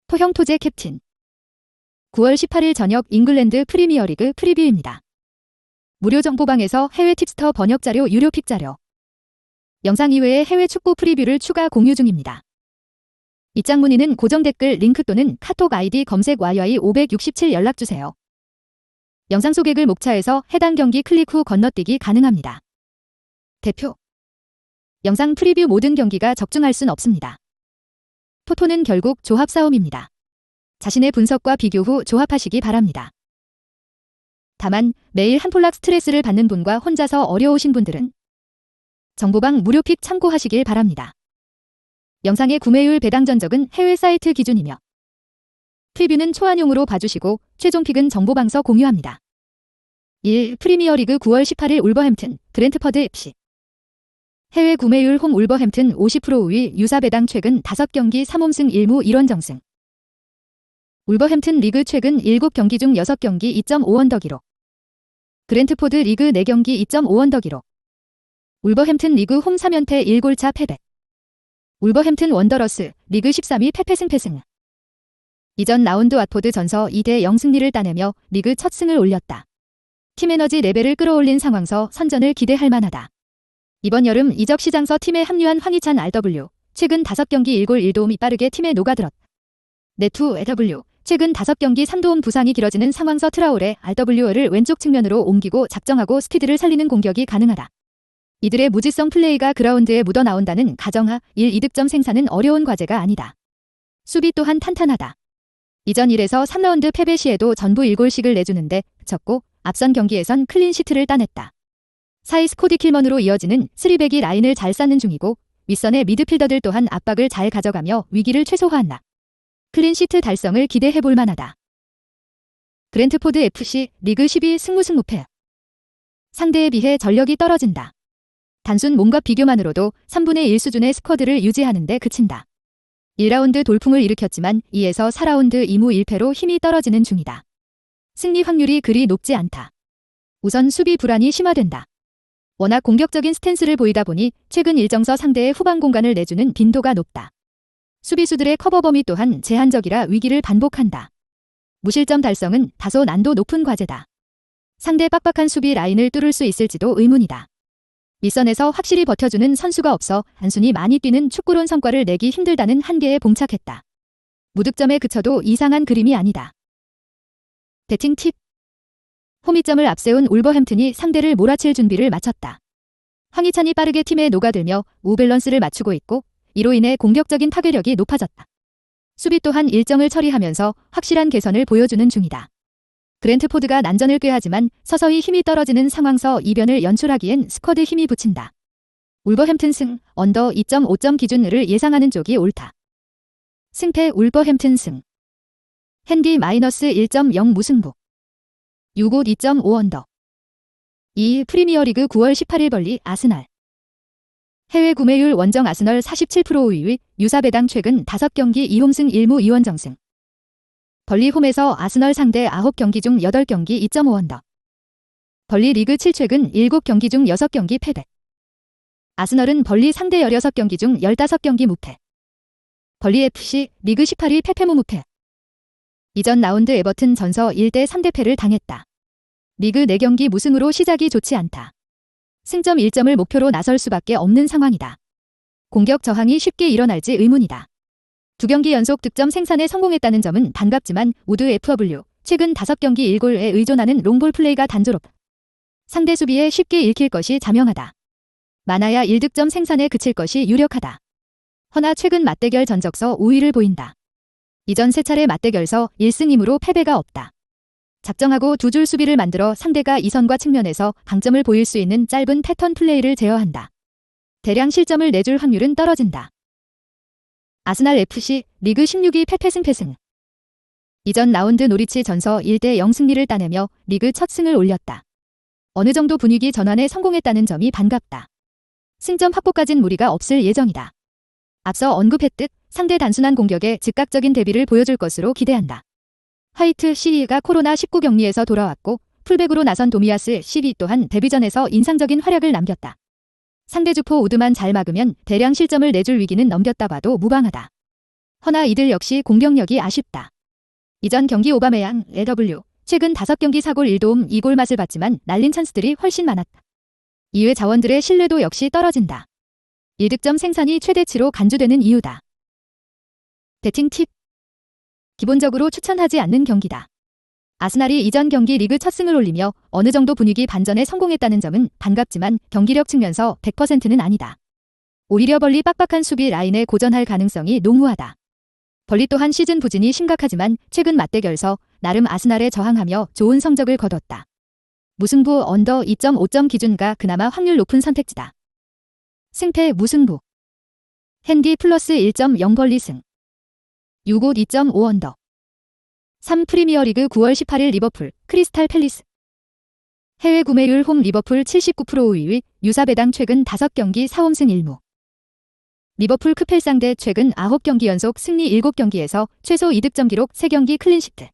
토형 토제 캡틴 9월 18일 저녁 잉글랜드 프리미어리그 프리뷰입니다. 무료 정보방에서 해외 팁스터 번역 자료 유료 픽 자료 영상 이외에 해외 축구 프리뷰를 추가 공유 중입니다. 입장 문의는 고정 댓글 링크 또는 카톡 아이디 검색 YY567 연락주세요. 영상 소개글 목차에서 해당 경기 클릭 후 건너뛰기 가능합니다. 대표 영상 프리뷰 모든 경기가 적중할 순 없습니다. 토토는 결국 조합 싸움입니다. 자신의 분석과 비교 후 조합하시기 바랍니다. 다만 매일 한 폴락 스트레스를 받는 분과 혼자서 어려우신 분들은 정보방 무료 픽 참고하시길 바랍니다. 영상의 구매율 배당 전적은 해외 사이트 기준이며 프리뷰는 초안용으로 봐주시고 최종 픽은 정보방서 공유합니다. 1. 프리미어리그 9월 18일 울버햄튼, 브렌트퍼드 FC 해외 구매율 홈 울버햄튼 50% 우위 유사 배당 최근 5경기 3홈승 1무 1원정승 울버햄튼 리그 최근 7경기 중 6경기 2.5언더 기록 브렌트포드 리그 4경기 2.5언더 기록 울버햄튼 리그 홈 3연패 1골차 패배 울버햄튼 원더러스 리그 13위 패패승 이전 라운드 왓포드 전서 2대0 승리를 따내며 리그 첫 승을 올렸다. 팀 에너지 레벨을 끌어올린 상황서 선전을 기대할 만하다. 이번 여름 이적 시장서 팀에 합류한 황희찬 RW 최근 5경기 1골 1도움이 빠르게 팀에 녹아들었다. 네투 AW 최근 5경기 3도움 부상이 길어지는 상황서 트라오레 RW를 왼쪽 측면으로 옮기고 작정하고 스피드를 살리는 공격이 가능하다. 이들의 무지성 플레이가 그라운드에 묻어나온다는 가정하 1-2득점 생산은 어려운 과제가 아니다. 수비 또한 탄탄하다. 이전 1에서 3라운드 패배 시에도 전부 1골씩을 내주는데 그쳤고 앞선 경기에선 클린시트를 따냈다. 4위 스코디 킬먼으로 이어지는 3백이 라인을 잘 쌓는 중이고 윗선의 미드필더들 또한 압박을 잘 가져가며 위기를 최소화한다. 클린시트 달성을 기대해볼 만하다. 브렌트포드 FC 리그 12 승무승 무패 상대에 비해 전력이 떨어진다. 단순 몸과 비교만으로도 3분의 1 수준의 스쿼드를 유지하는 데 그친다. 1라운드 돌풍을 일으켰지만 2에서 4라운드 2무 1패로 힘이 떨어지는 중이다. 승리 확률이 그리 높지 않다. 우선 수비 불안이 심화된다. 워낙 공격적인 스탠스를 보이다 보니 최근 일정서 상대의 후방 공간을 내주는 빈도가 높다. 수비수들의 커버 범위 또한 제한적이라 위기를 반복한다. 무실점 달성은 다소 난도 높은 과제다. 상대 빡빡한 수비 라인을 뚫을 수 있을지도 의문이다. 밑선에서 확실히 버텨주는 선수가 없어 단순히 많이 뛰는 축구론 성과를 내기 힘들다는 한계에 봉착했다. 무득점에 그쳐도 이상한 그림이 아니다. 배팅 팁 홈이점을 앞세운 울버햄튼이 상대를 몰아칠 준비를 마쳤다. 황희찬이 빠르게 팀에 녹아들며 우밸런스를 맞추고 있고 이로 인해 공격적인 타격력이 높아졌다. 수비 또한 일정을 처리하면서 확실한 개선을 보여주는 중이다. 브렌트포드가 난전을 꾀하지만 서서히 힘이 떨어지는 상황서 이변을 연출하기엔 스쿼드 힘이 붙인다. 울버햄튼 승, 언더 2.5점 기준을 예상하는 쪽이 옳다. 승패 울버햄튼 승 핸디 -1.0 무승부 6옷 2.5 언더 2. 프리미어리그 9월 18일 벌리 아스널 해외 구매율 원정 아스널 47% 우위 유사 배당 최근 5경기 2홈승 1무 2원정승 벌리 홈에서 아스널 상대 9경기 중 8경기 2.5 언더 벌리 리그 7 최근 7경기 중 6경기 패배 아스널은 벌리 상대 16경기 중 15경기 무패 벌리 FC 리그 18위 패패무 무패 이전 라운드 에버튼 전서 1대 3대 패를 당했다. 리그 4경기 무승으로 시작이 좋지 않다. 승점 1점을 목표로 나설 수밖에 없는 상황이다. 공격 저항이 쉽게 일어날지 의문이다. 2경기 연속 득점 생산에 성공했다는 점은 반갑지만 우드 FW 최근 5경기 1골에 의존하는 롱볼 플레이가 단조롭다. 상대 수비에 쉽게 읽힐 것이 자명하다. 많아야 1득점 생산에 그칠 것이 유력하다. 허나 최근 맞대결 전적서 우위를 보인다. 이전 3차례 맞대결서 1승 2무로 패배가 없다. 작정하고 2줄 수비를 만들어 상대가 이선과 측면에서 강점을 보일 수 있는 짧은 패턴 플레이를 제어한다. 대량 실점을 내줄 확률은 떨어진다. 아스날 FC 리그 16위 패패승 이전 라운드 노리치 전서 1대0 승리를 따내며 리그 첫 승을 올렸다. 어느 정도 분위기 전환에 성공했다는 점이 반갑다. 승점 확보까진 무리가 없을 예정이다. 앞서 언급했듯 상대 단순한 공격에 즉각적인 대비를 보여줄 것으로 기대한다. 화이트 CE가 코로나19 격리에서 돌아왔고 풀백으로 나선 도미아스 CB 또한 데뷔전에서 인상적인 활약을 남겼다. 상대 주포 우드만 잘 막으면 대량 실점을 내줄 위기는 넘겼다 봐도 무방하다. 허나 이들 역시 공격력이 아쉽다. 이전 경기 오바메양, LW, 최근 5경기 4골 1도움 2골 맛을 봤지만 날린 찬스들이 훨씬 많았다. 이외 자원들의 신뢰도 역시 떨어진다. 1득점 생산이 최대치로 간주되는 이유다. 배팅 팁. 기본적으로 추천하지 않는 경기다. 아스날이 이전 경기 리그 첫 승을 올리며 어느 정도 분위기 반전에 성공했다는 점은 반갑지만 경기력 측면서 100%는 아니다. 오히려 벌리 빡빡한 수비 라인에 고전할 가능성이 농후하다. 벌리 또한 시즌 부진이 심각하지만 최근 맞대결서 나름 아스날에 저항하며 좋은 성적을 거뒀다. 무승부 언더 2.5점 기준가 그나마 확률 높은 선택지다. 승패 무승부. 핸디 플러스 1.0 벌리 승. 6옷 2.5 언더. 3 프리미어리그 9월 18일 리버풀, 크리스탈 팰리스. 해외 구매율 홈 리버풀 79% 5위, 유사 배당 최근 5경기 4홈승 1무. 리버풀 크펠 상대 최근 9경기 연속 승리 7경기에서 최소 2득점 기록 3경기 클린시트.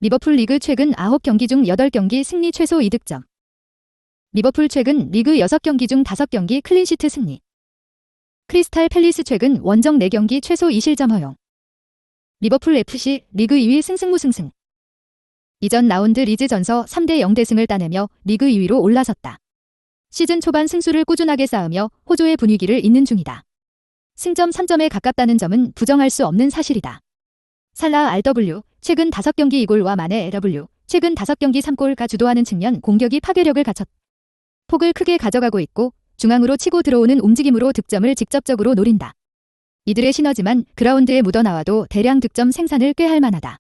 리버풀 리그 최근 9경기 중 8경기 승리 최소 2득점. 리버풀 최근 리그 6경기 중 5경기 클린시트 승리. 크리스탈 팰리스 최근 원정 4경기 최소 2실점 허용. 리버풀 FC 리그 2위 승승무승승. 이전 라운드 리즈 전서 3대 0 대승을 따내며 리그 2위로 올라섰다. 시즌 초반 승수를 꾸준하게 쌓으며 호조의 분위기를 잇는 중이다. 승점 3점에 가깝다는 점은 부정할 수 없는 사실이다. 살라 RW 최근 5경기 2골과 만에 LW 최근 5경기 3골가 주도하는 측면 공격이 파괴력을 갖췄다. 폭을 크게 가져가고 있고 중앙으로 치고 들어오는 움직임으로 득점을 직접적으로 노린다. 이들의 시너지만 그라운드에 묻어나와도 대량 득점 생산을 꾀할 만하다.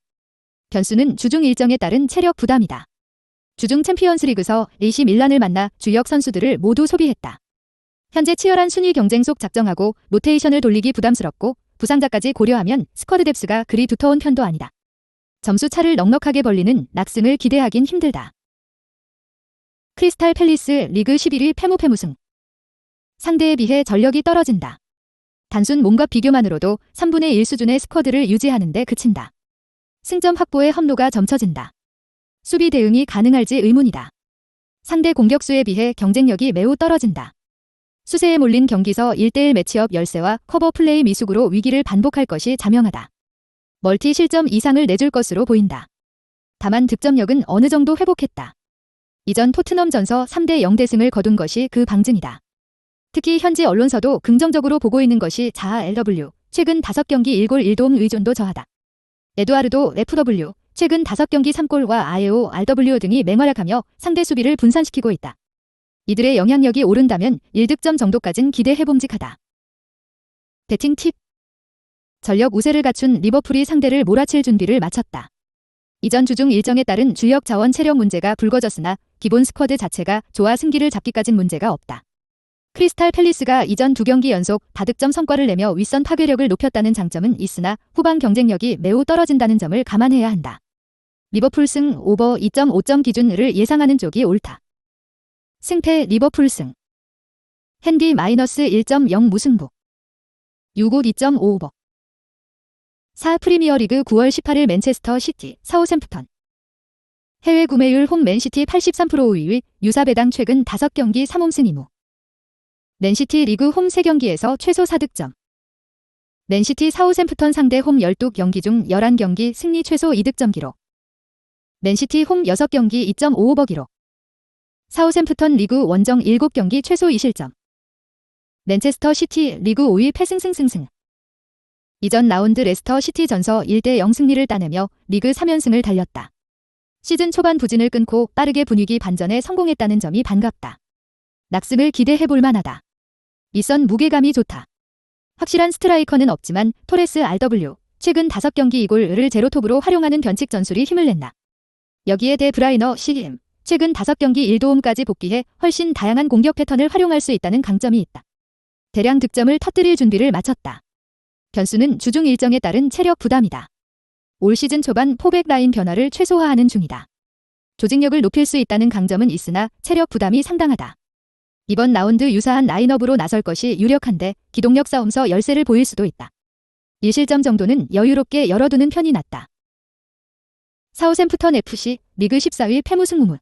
변수는 주중 일정에 따른 체력 부담이다. 주중 챔피언스리그서 AC 밀란을 만나 주력 선수들을 모두 소비했다. 현재 치열한 순위 경쟁 속 작정하고 로테이션을 돌리기 부담스럽고 부상자까지 고려하면 스쿼드 뎁스가 그리 두터운 편도 아니다. 점수 차를 넉넉하게 벌리는 낙승을 기대하긴 힘들다. 크리스탈 팰리스 리그 11위 패무패무승. 상대에 비해 전력이 떨어진다. 단순 몸과 비교만으로도 3분의 1 수준의 스쿼드를 유지하는 데 그친다. 승점 확보에 험로가 점쳐진다. 수비 대응이 가능할지 의문이다. 상대 공격수에 비해 경쟁력이 매우 떨어진다. 수세에 몰린 경기서 1대1 매치업 열세와 커버 플레이 미숙으로 위기를 반복할 것이 자명하다. 멀티 실점 이상을 내줄 것으로 보인다. 다만 득점력은 어느 정도 회복했다. 이전 토트넘 전서 3대 0 대승을 거둔 것이 그 방증이다. 특히 현지 언론서도 긍정적으로 보고 있는 것이 자아 LW, 최근 5경기 1골 1도움 의존도 저하다. 에두아르도 FW, 최근 5경기 3골과 아에오 RW 등이 맹활약하며 상대 수비를 분산시키고 있다. 이들의 영향력이 오른다면 1득점 정도까진 기대해봄직하다. 배팅 팁. 전력 우세를 갖춘 리버풀이 상대를 몰아칠 준비를 마쳤다. 이전 주중 일정에 따른 주력 자원 체력 문제가 불거졌으나 기본 스쿼드 자체가 좋아 승기를 잡기까진 문제가 없다. 크리스탈 팰리스가 이전 2경기 연속 다득점 성과를 내며 윗선 파괴력을 높였다는 장점은 있으나 후반 경쟁력이 매우 떨어진다는 점을 감안해야 한다. 리버풀 승 오버 2.5점 기준을 예상하는 쪽이 옳다. 승패 리버풀 승. 핸디 -1.0 무승부. 6옷 2.5 오버. 4 프리미어리그 9월 18일 맨체스터 시티, 사우샘프턴. 해외 구매율 홈 맨시티 83% 5위, 유사 배당 최근 5경기 3홈승 2무. 맨시티 리그 홈 3경기에서 최소 4득점. 맨시티 사우샘프턴 상대 홈 12경기 중 11경기 승리 최소 2득점 기록. 맨시티 홈 6경기 2.5 오버 기록. 사우샘프턴 리그 원정 7경기 최소 2실점. 맨체스터 시티 리그 5위 패승승승승. 이전 라운드 레스터 시티 전서 1대 0 승리를 따내며 리그 3연승을 달렸다. 시즌 초반 부진을 끊고 빠르게 분위기 반전에 성공했다는 점이 반갑다. 낙승을 기대해볼 만하다. 윗선 무게감이 좋다. 확실한 스트라이커는 없지만 토레스 RW, 최근 5경기 2골을 제로톱으로 활용하는 변칙 전술이 힘을 낸다. 여기에 대 브라이너 CM, 최근 5경기 1도움까지 복귀해 훨씬 다양한 공격 패턴을 활용할 수 있다는 강점이 있다. 대량 득점을 터뜨릴 준비를 마쳤다. 변수는 주중 일정에 따른 체력 부담이다. 올 시즌 초반 포백 라인 변화를 최소화하는 중이다. 조직력을 높일 수 있다는 강점은 있으나 체력 부담이 상당하다. 이번 라운드 유사한 라인업으로 나설 것이 유력한데 기동력 싸움서 열세를 보일 수도 있다. 1실점 정도는 여유롭게 열어두는 편이 낫다. 사우샘프턴 FC 리그 14위 패무승 무문.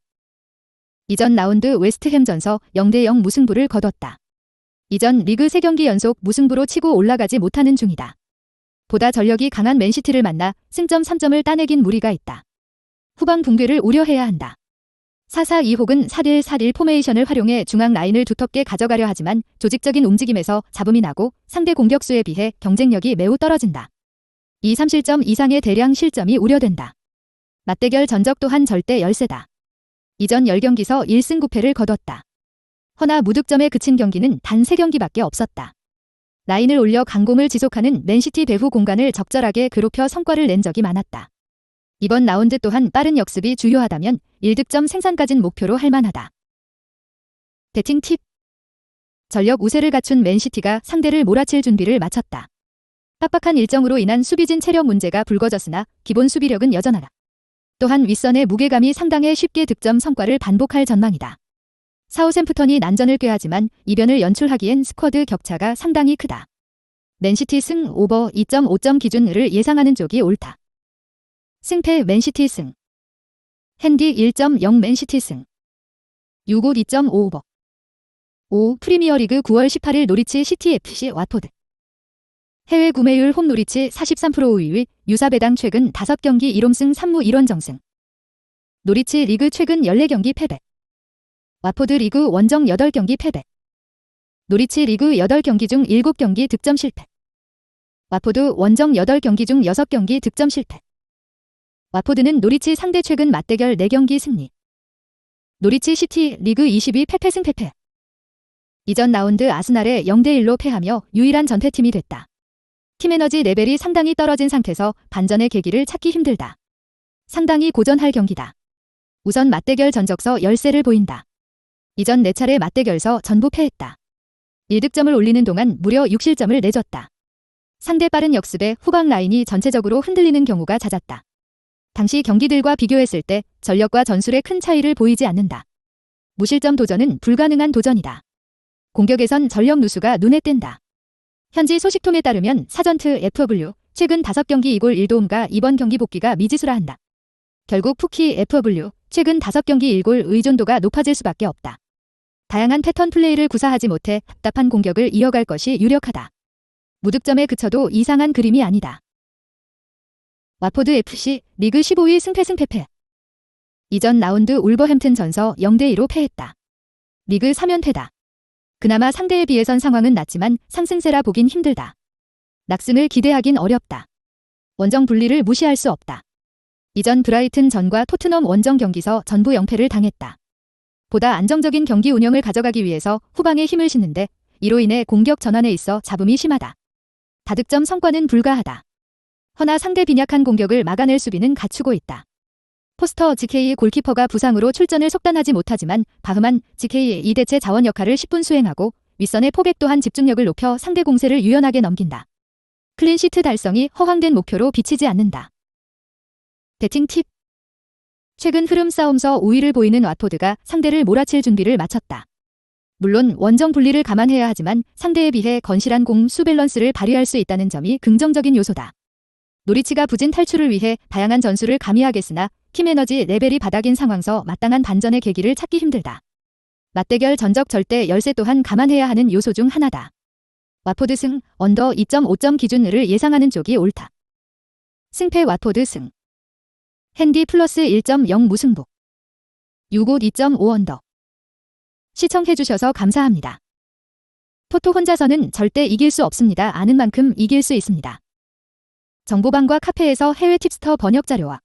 이전 라운드 웨스트햄 전서 0대 0 무승부를 거뒀다. 이전 리그 3경기 연속 무승부로 치고 올라가지 못하는 중이다. 보다 전력이 강한 맨시티를 만나 승점 3점을 따내긴 무리가 있다. 후방 붕괴를 우려해야 한다. 4-4-2 혹은 4-1-4-1 포메이션을 활용해 중앙 라인을 두텁게 가져가려 하지만 조직적인 움직임에서 잡음이 나고 상대 공격수에 비해 경쟁력이 매우 떨어진다. 2-3실점 이상의 대량 실점이 우려된다. 맞대결 전적 또한 절대 열세다. 이전 10경기서 1승 9패를 거뒀다. 허나 무득점에 그친 경기는 단 3경기밖에 없었다. 라인을 올려 강공을 지속하는 맨시티 배후 공간을 적절하게 괴롭혀 성과를 낸 적이 많았다. 이번 라운드 또한 빠른 역습이 주요하다면 1득점 생산까진 목표로 할 만하다. 배팅 팁. 전력 우세를 갖춘 맨시티가 상대를 몰아칠 준비를 마쳤다. 빡빡한 일정으로 인한 수비진 체력 문제가 불거졌으나 기본 수비력은 여전하다. 또한 윗선의 무게감이 상당해 쉽게 득점 성과를 반복할 전망이다. 사우샘프턴이 난전을 꾀하지만 이변을 연출하기엔 스쿼드 격차가 상당히 크다. 맨시티 승 오버 2.5점 기준을 예상하는 쪽이 옳다. 승패 맨시티 승. 핸디 1.0 맨시티 승. 유고 2.5 오버. 5. 프리미어리그 9월 18일 노리치 시티 FC 와포드. 해외 구매율 홈 노리치 43% 5위, 유사배당 최근 5경기 1홈승 3무 1원 정승. 노리치 리그 최근 14경기 패배. 와포드 리그 원정 8경기 패배. 노리치 리그 8경기 중 7경기 득점 실패. 와포드 원정 8경기 중 6경기 득점 실패. 와포드는 노리치 상대 최근 맞대결 4경기 승리. 노리치 시티 리그 22 패패 승패패. 이전 라운드 아스날에 0대1로 패하며 유일한 전패팀이 됐다. 팀 에너지 레벨이 상당히 떨어진 상태에서 반전의 계기를 찾기 힘들다. 상당히 고전할 경기다. 우선 맞대결 전적서 열세를 보인다. 이전 4차례 맞대결서 전부 패했다. 1득점을 올리는 동안 무려 6실점을 내줬다. 상대 빠른 역습에 후방 라인이 전체적으로 흔들리는 경우가 잦았다. 당시 경기들과 비교했을 때 전력과 전술에 큰 차이를 보이지 않는다. 무실점 도전은 불가능한 도전이다. 공격에선 전력 누수가 눈에 띈다. 현지 소식통에 따르면 사전트 FW 최근 5경기 2골 1도움과 이번 경기 복귀가 미지수라 한다. 결국 푸키 FW 최근 5경기 1골 의존도가 높아질 수밖에 없다. 다양한 패턴 플레이를 구사하지 못해 답답한 공격을 이어갈 것이 유력하다. 무득점에 그쳐도 이상한 그림이 아니다. 와포드 FC 리그 15위 승패. 이전 라운드 울버햄튼 전서 0대2로 패했다. 리그 3연패다. 그나마 상대에 비해선 상황은 낫지만 상승세라 보긴 힘들다. 낙승을 기대하긴 어렵다. 원정 분리를 무시할 수 없다. 이전 브라이튼 전과 토트넘 원정 경기서 전부 0패를 당했다. 보다 안정적인 경기 운영을 가져가기 위해서 후방에 힘을 싣는데 이로 인해 공격 전환에 있어 잡음이 심하다. 다득점 성과는 불가하다. 허나 상대 빈약한 공격을 막아낼 수비는 갖추고 있다. 포스터 GK 골키퍼가 부상으로 출전을 속단하지 못하지만 바흐만 GK의 2대체 자원 역할을 10분 수행하고 윗선의 포백 또한 집중력을 높여 상대 공세를 유연하게 넘긴다. 클린시트 달성이 허황된 목표로 비치지 않는다. 배팅 팁. 최근 흐름 싸움서 우위를 보이는 와포드가 상대를 몰아칠 준비를 마쳤다. 물론 원정 분리를 감안해야 하지만 상대에 비해 건실한 공수 밸런스를 발휘할 수 있다는 점이 긍정적인 요소다. 노리치가 부진 탈출을 위해 다양한 전술을 가미하겠으나 팀 에너지 레벨이 바닥인 상황서 마땅한 반전의 계기를 찾기 힘들다. 맞대결 전적 절대 열세 또한 감안해야 하는 요소 중 하나다. 와포드 승 언더 2.5점 기준을 예상하는 쪽이 옳다. 승패 와포드 승. 핸디 플러스 1.0 무승부. 유고 2.5 언더. 시청해주셔서 감사합니다. 토토 혼자서는 절대 이길 수 없습니다. 아는 만큼 이길 수 있습니다. 정보방과 카페에서 해외 팁스터 번역 자료와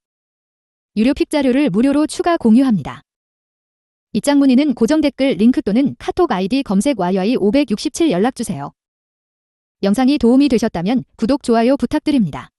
유료 픽 자료를 무료로 추가 공유합니다. 입장 문의는 고정 댓글 링크 또는 카톡 아이디 검색 YY567 연락주세요. 영상이 도움이 되셨다면 구독, 좋아요 부탁드립니다.